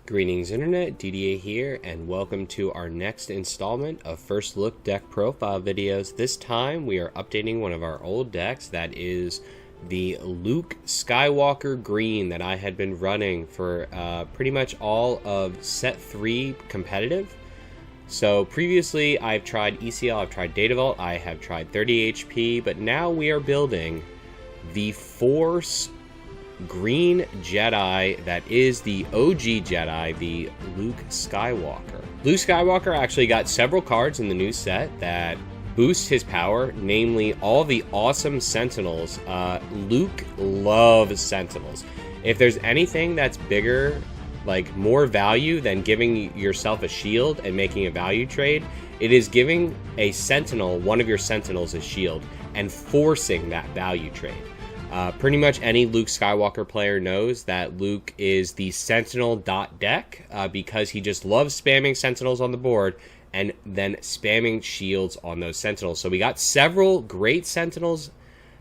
Greetings Internet, DDA here, and welcome to our next installment of First Look deck profile videos. This time we are updating one of our old decks, that is the Luke Skywalker Green that I had been running for pretty much all of set 3 competitive. So previously I've tried ECL, I've tried Data Vault, I have tried 30 HP, but now we are building the Force Green Jedi that is the OG Jedi, the Luke Skywalker. Luke Skywalker actually got several cards in the new set that boost his power, namely all the awesome Sentinels. Luke loves Sentinels. If there's anything that's bigger, like more value than giving yourself a shield and making a value trade, it is giving a Sentinel, one of your Sentinels, a shield and forcing that value trade. Pretty much any Luke Skywalker player knows that Luke is the Sentinel.dec because he just loves spamming Sentinels on the board and then spamming shields on those Sentinels. So we got several great Sentinels.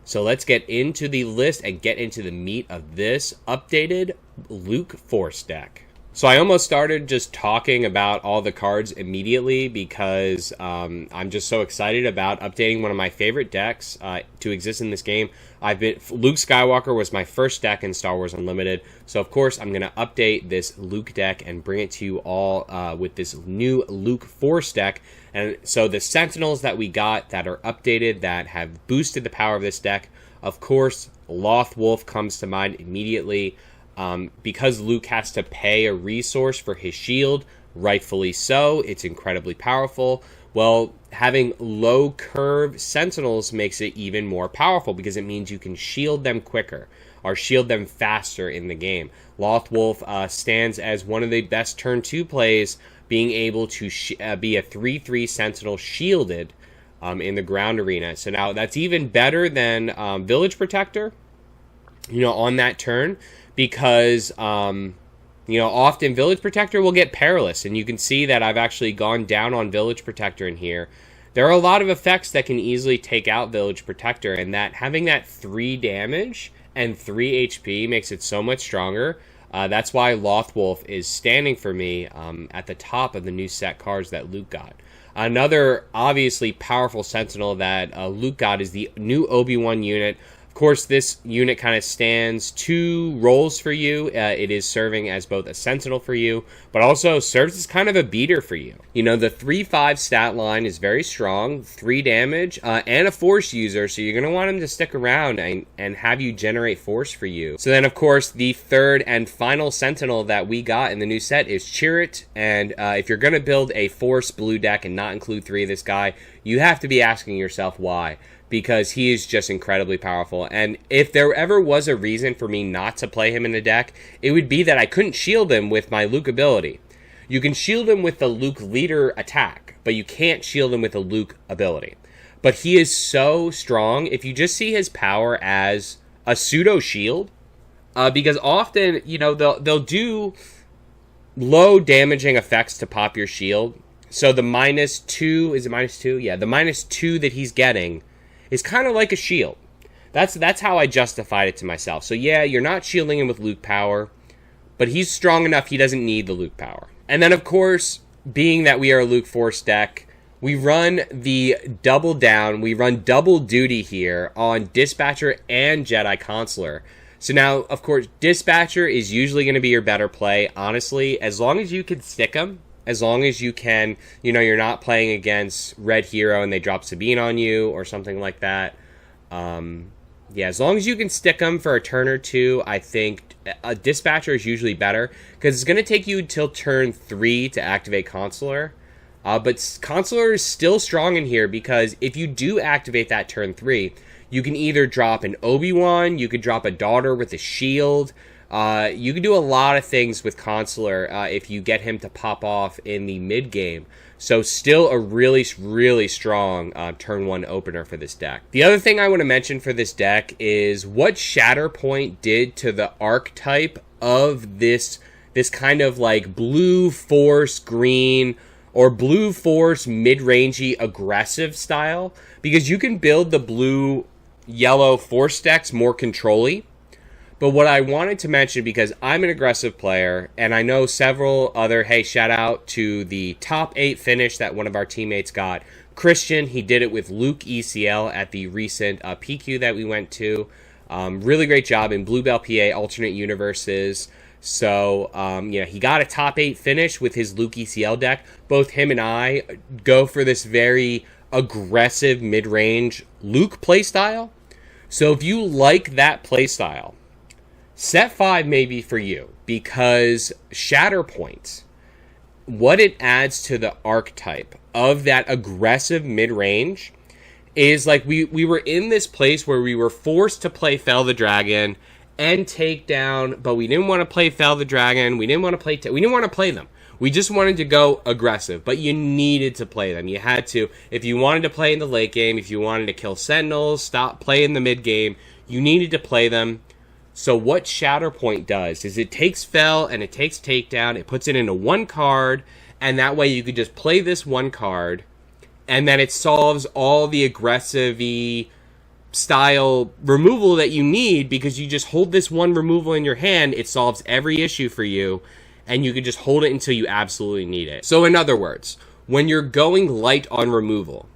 So let's get into the list and get into the meat of this updated Luke Force deck. So I almost started just talking about all the cards immediately because I'm just so excited about updating one of my favorite decks to exist in this game. Luke Skywalker was my first deck in Star Wars Unlimited, so of course I'm going to update this Luke deck and bring it to you all with this new Luke Force deck. And so the Sentinels that we got that are updated, that have boosted the power of this deck, of course Loth Wolf comes to mind immediately. Because Luke has to pay a resource for his shield, rightfully so, it's incredibly powerful. Well, having low curve Sentinels makes it even more powerful because it means you can shield them quicker or shield them faster in the game. Loth Wolf stands as one of the best turn 2 plays, being able to be a 3/3 Sentinel shielded in the ground arena. So now that's even better than Village Protector, on that turn. Because, often Village Protector will get Perilous, and you can see that I've actually gone down on Village Protector in here. There are a lot of effects that can easily take out Village Protector, and that having that 3 damage and 3 HP makes it so much stronger. That's why Loth Wolf is standing for me at the top of the new set cards that Luke got. Another obviously powerful Sentinel that Luke got is the new Obi-Wan unit. Of course, this unit kind of stands 2 roles for you. It is serving as both a Sentinel for you, but also serves as kind of a beater for you. The 3/5 stat line is very strong, 3 damage, and a Force user, so you're going to want him to stick around and have you generate Force for you. So then, of course, the third and final Sentinel that we got in the new set is Chirrut, and if you're going to build a Force blue deck and not include 3 of this guy, you have to be asking yourself why. Because he is just incredibly powerful. And if there ever was a reason for me not to play him in a deck, it would be that I couldn't shield him with my Luke ability. You can shield him with the Luke leader attack, but you can't shield him with the Luke ability. But he is so strong. If you just see his power as a pseudo shield, because often, they'll do low damaging effects to pop your shield. So the -2, is it -2? Yeah, the -2 that he's getting is kind of like a shield. That's how I justified it to myself. So yeah, you're not shielding him with Luke power, but he's strong enough he doesn't need the Luke power. And then of course, being that we are a Luke Force deck, we run the double down, we run double duty here on Dispatcher and Jedi Consular. So now, of course, Dispatcher is usually going to be your better play, honestly, as long as you can stick him. As long as you can, you're not playing against Red Hero and they drop Sabine on you or something like that. Yeah, as long as you can stick them for a turn or 2, I think a Dispatcher is usually better. Because it's going to take you until turn 3 to activate Consular. But Consular is still strong in here because if you do activate that turn 3, you can either drop an Obi-Wan, you could drop a Daughter with a shield. You can do a lot of things with Consular if you get him to pop off in the mid game. So still a really, really strong turn 1 opener for this deck. The other thing I want to mention for this deck is what Shatterpoint did to the archetype of this kind of like blue Force green or blue Force mid-rangey aggressive style. Because you can build the blue yellow Force decks more control-y. But what I wanted to mention, because I'm an aggressive player, and I know several other, hey, shout out to the top 8 finish that one of our teammates got. Christian, he did it with Luke ECL at the recent PQ that we went to. Really great job in Bluebell PA alternate universes. So, he got a top 8 finish with his Luke ECL deck. Both him and I go for this very aggressive mid-range Luke playstyle. So if you like that playstyle, set 5 may be for you, because Shatterpoint, what it adds to the archetype of that aggressive mid-range is like we were in this place where we were forced to play Fell the Dragon and Takedown, but we didn't want to play Fell the Dragon. We didn't want to play them. We just wanted to go aggressive, but you needed to play them. You had to. If you wanted to play in the late game, if you wanted to kill Sentinels, stop playing the mid game, you needed to play them. So what Shatterpoint does is it takes Fell and it takes Takedown, it puts it into one card, and that way you could just play this one card, and then it solves all the aggressive-y style removal that you need, because you just hold this one removal in your hand, it solves every issue for you, and you can just hold it until you absolutely need it. So in other words, when you're going light on removal,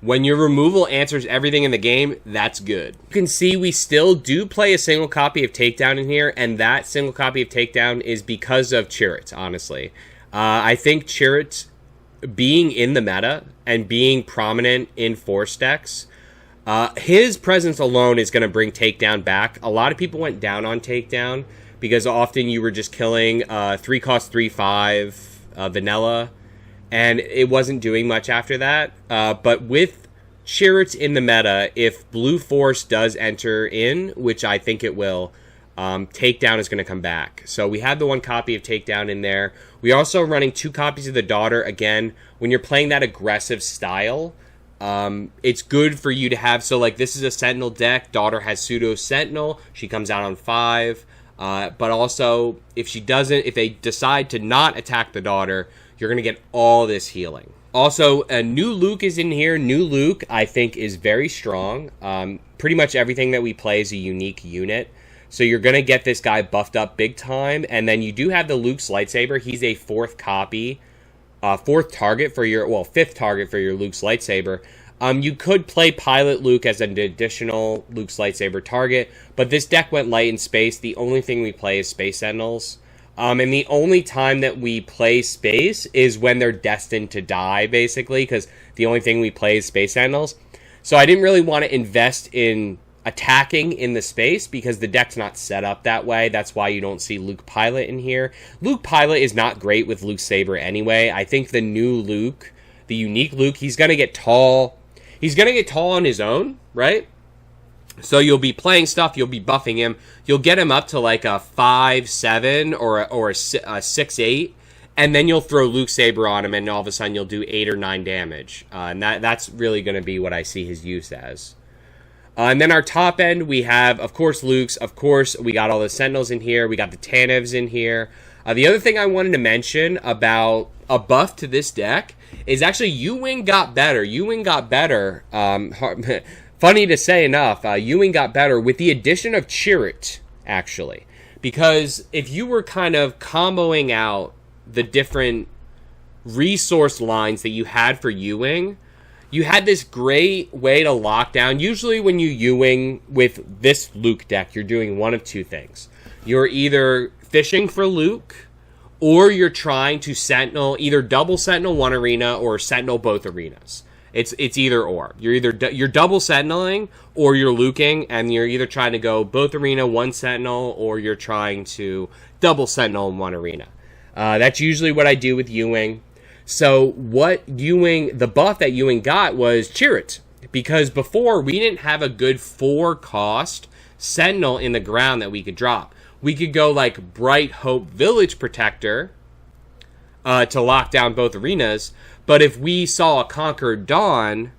when your removal answers everything in the game, that's good. You can see we still do play a single copy of Takedown in here, and that single copy of Takedown is because of Chirrut, honestly. I think Chirrut being in the meta and being prominent in Force decks, his presence alone is going to bring Takedown back. A lot of people went down on Takedown because often you were just killing 3-cost 3/5 vanilla, and it wasn't doing much after that. But with Chirrut in the meta, if Blue Force does enter in, which I think it will, Takedown is going to come back. So we have the one copy of Takedown in there. We're also running 2 copies of the Daughter. Again, when you're playing that aggressive style, it's good for you to have. So like this is a Sentinel deck. Daughter has pseudo Sentinel. She comes out on 5. But also if they decide to not attack the Daughter, you're going to get all this healing. Also, a new Luke is in here. New Luke, I think, is very strong. Pretty much everything that we play is a unique unit. So you're going to get this guy buffed up big time. And then you do have the Luke's lightsaber. He's a 4th copy. 4th target for your, 5th target for your Luke's lightsaber. You could play Pilot Luke as an additional Luke's lightsaber target. But this deck went light in space. The only thing we play is Space Sentinels. And the only time that we play space is when they're destined to die, basically, because the only thing we play is Space Sentinels. So I didn't really want to invest in attacking in the space because the deck's not set up that way. That's why you don't see Luke Pilot in here. Luke Pilot is not great with Luke Saber anyway. I think the new Luke, the unique Luke, he's going to get tall. He's going to get tall on his own, right? So you'll be playing stuff, you'll be buffing him, you'll get him up to like a 5-7 or a 6-8, and then you'll throw Luke Saber on him, and all of a sudden you'll do 8 or 9 damage. And that's really going to be what I see his use as. And then our top end, we have, of course, Luke's. Of course, we got all the Sentinels in here. We got the Tanevs in here. The other thing I wanted to mention about a buff to this deck is actually Ewing got better. Ewing got better. Funny to say enough, Ewing got better with the addition of Chirrut, actually. Because if you were kind of comboing out the different resource lines that you had for Ewing, you had this great way to lock down. Usually when you Ewing with this Luke deck, you're doing one of 2 things. You're either fishing for Luke, or you're trying to Sentinel, either double Sentinel one arena or Sentinel both arenas. It's either or. You're double Sentineling or you're Luking, and you're either trying to go both arena, one Sentinel, or you're trying to double Sentinel in one arena. That's usually what I do with Ewing. So the buff that Ewing got was Chirrut, because before we didn't have a good 4-cost Sentinel in the ground that we could drop. We could go like Bright Hope Village Protector to lock down both arenas, but if we saw a Conquered Dawn,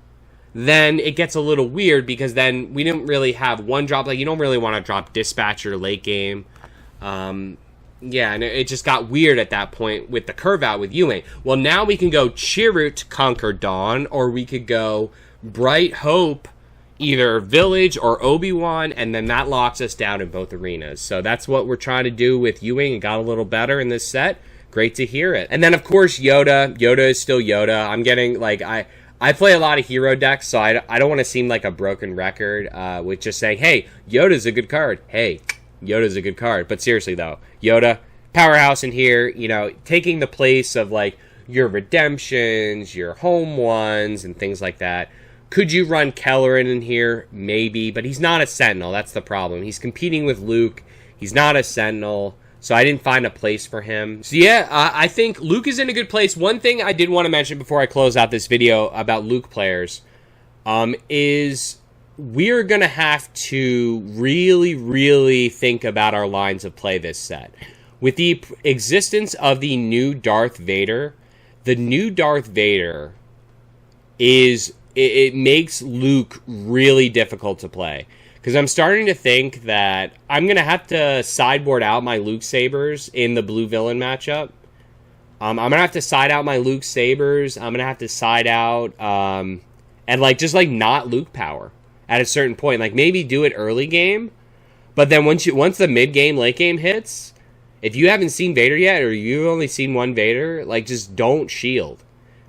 then it gets a little weird, because then we didn't really have one drop. Like, you don't really want to drop Dispatcher late game. Yeah, and it just got weird at that point with the curve out with Ewing. Well, now we can go Chirrut Conquered Dawn, or we could go Bright Hope either Village or Obi-Wan, and then that locks us down in both arenas. So that's what we're trying to do with Ewing. It got a little better in this set. Great to hear it. And then, of course, Yoda. Yoda is still Yoda. I'm getting, like, I play a lot of hero decks, so I don't want to seem like a broken record with just saying, hey, Yoda's a good card. Hey, Yoda's a good card. But seriously, though, Yoda, powerhouse in here, you know, taking the place of, like, your redemptions, your home ones, and things like that. Could you run Kelleran in here? Maybe, but he's not a Sentinel. That's the problem. He's competing with Luke. He's not a Sentinel, so I didn't find a place for him. So yeah, I think Luke is in a good place. One thing I did want to mention before I close out this video about Luke players is we're going to have to really think about our lines of play this set. With the existence of the new Darth Vader, the new Darth Vader is... It makes Luke really difficult to play. Because I'm starting to think that I'm going to have to sideboard out my Luke Sabers in the blue villain matchup. I'm going to have to side out my Luke Sabers. I'm going to have to side out and just not Luke power at a certain point. Like maybe do it early game. But then once the mid game, late game hits, if you haven't seen Vader yet or you've only seen one Vader, like just don't shield.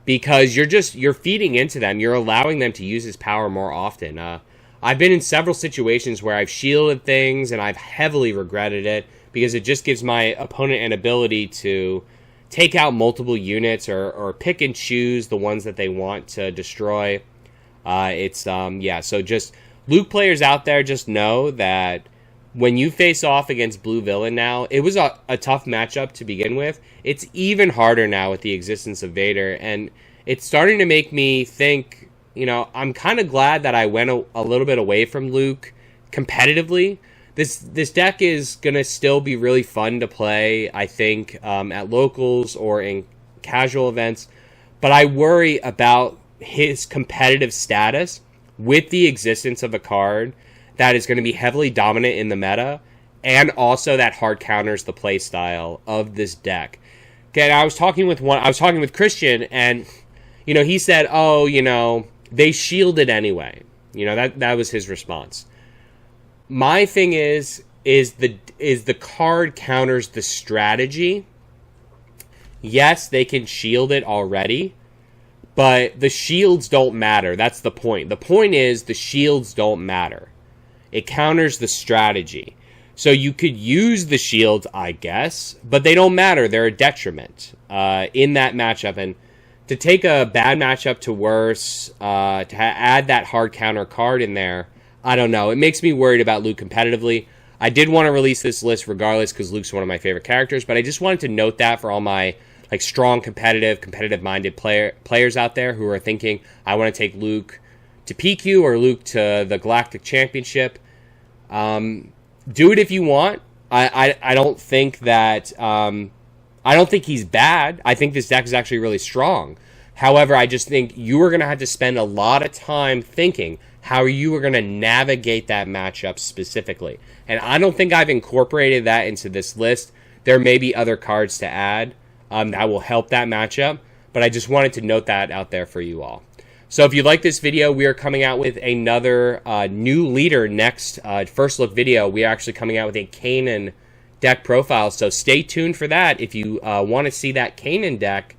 Because you're feeding into them. You're allowing them to use his power more often. I've been in several situations where I've shielded things and I've heavily regretted it because it just gives my opponent an ability to take out multiple units or pick and choose the ones that they want to destroy. So just Luke players out there, just know that when you face off against blue villain now, it was a tough matchup to begin with. It's even harder now with the existence of Vader, and it's starting to make me think, you know, I'm kind of glad that I went a little bit away from Luke competitively. This deck is going to still be really fun to play, I think, at locals or in casual events, but I worry about his competitive status with the existence of a card that is going to be heavily dominant in the meta, and also that hard counters the play style of this deck. Okay, I was talking with Christian, and you know, he said, "Oh, you know, they shielded anyway." You know, that was his response. My thing is the card counters the strategy. Yes, they can shield it already, but the shields don't matter. That's the point. The point is the shields don't matter. It counters the strategy. So you could use the shields, I guess, but they don't matter. They're a detriment in that matchup. And to take a bad matchup to worse, to add that hard counter card in there, I don't know. It makes me worried about Luke competitively. I did want to release this list regardless because Luke's one of my favorite characters, but I just wanted to note that for all my like strong competitive-minded players out there who are thinking, I want to take Luke to PQ or Luke to the Galactic Championship. Do it if you want. I don't think that I don't think he's bad. I think this deck is actually really strong. However, I just think you are going to have to spend a lot of time thinking how you are going to navigate that matchup specifically. And I don't think I've incorporated that into this list. There may be other cards to add that will help that matchup, but I just wanted to note that out there for you all. So if you like this video, we are coming out with another new leader next first look video. We are actually coming out with a Kanan deck profile, so stay tuned for that. If you want to see that Kanan deck,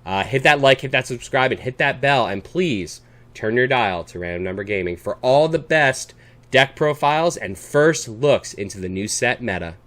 hit that like, hit that subscribe, and hit that bell, and please turn your dial to Random Number Gaming for all the best deck profiles and first looks into the new set meta.